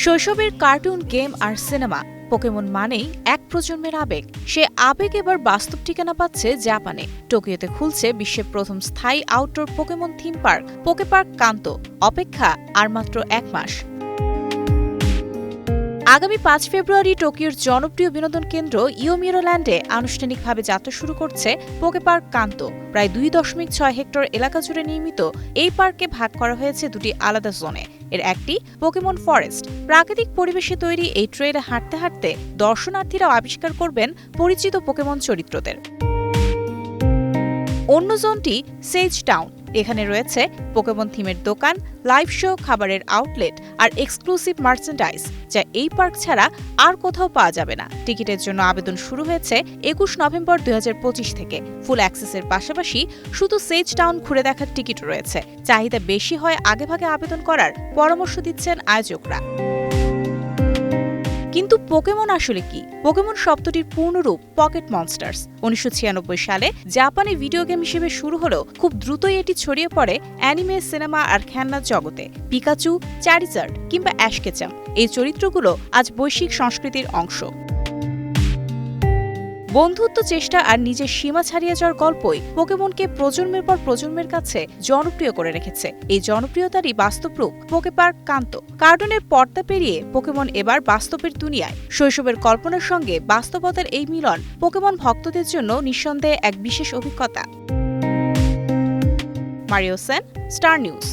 শৈশবের cartoon, game আর cinema Pokemon মানেই এক প্রজন্মের আবেগ। সে আবেগ এবার বাস্তব ঠিকানা পাচ্ছে জাপানে। টোকিওতে খুলছে বিশ্বের প্রথম স্থায়ী আউটডোর পোকেমন থিম পার্ক, পোকেপার্ক কান্তো। অপেক্ষা আর মাত্র ১ মাস। আগামী ৫ ফেব্রুয়ারি টোকিওর জনপ্রিয় বিনোদন কেন্দ্র ইয়োমিরোল্যান্ডে আনুষ্ঠানিকভাবে যাত্রা শুরু করছে পোকেপার্ক কান্তো। প্রায় ২.৬ হেক্টর এলাকা জুড়ে নির্মিত এই পার্কে ভাগ করা হয়েছে দুটি আলাদা জোনে। এর একটি পোকেমন ফরেস্ট। প্রাকৃতিক পরিবেশে তৈরি এই ট্রেলে হাঁটতে হাঁটতে দর্শনার্থীরাও আবিষ্কার করবেন পরিচিত পোকেমন চরিত্রদের। অন্য জোনটি সেজ টাউন। এখানে রয়েছে পোকেমন থিমের দোকান, লাইভ শো, খাবারের আউটলেট আর এক্সক্লুসিভ মার্চেন্ডাইজ, যা এই পার্ক ছাড়া আর কোথাও পাওয়া যাবে না। টিকিটের জন্য আবেদন শুরু হয়েছে ২১ নভেম্বর ২০২৫ থেকে। ফুল অ্যাক্সেসের পাশাপাশি শুধু সেজ টাউন ঘুরে দেখার টিকিট রয়েছে। চাহিদা বেশি হয় আগেভাগে আবেদন করার পরামর্শ দিচ্ছেন আয়োজকরা। কিন্তু পোকেমন আসলে কি? পোকেমন শব্দটির পূর্ণরূপ পকেট মনস্টার্স। ১৯৯৬ সালে জাপানে ভিডিও গেম হিসেবে শুরু হলেও খুব দ্রুতই এটি ছড়িয়ে পড়ে অ্যানিমে, সিনেমা আর খেলনার জগতে। পিকাচু, চ্যারিজার্ড কিংবা অ্যাশকেচাম এই চরিত্রগুলো আজ বৈশ্বিক সংস্কৃতির অংশ। বন্ধুত্ব, চেষ্টা আর নিজের সীমা ছাড়িয়ে যাওয়ার গল্পই পোকেমনকে প্রজন্মের পর প্রজন্মের কাছে জনপ্রিয় করে রেখেছে। এই জনপ্রিয়তারই বাস্তব রূপ পোকেপার্ক কান্তো। কার্টুনের পর্দা পেরিয়ে পোকেমন এবার বাস্তবের দুনিয়ায়। শৈশবের কল্পনার সঙ্গে বাস্তবতার এই মিলন পোকেমন ভক্তদের জন্য নিঃসন্দেহে এক বিশেষ অভিজ্ঞতা। Mario Sen, star news.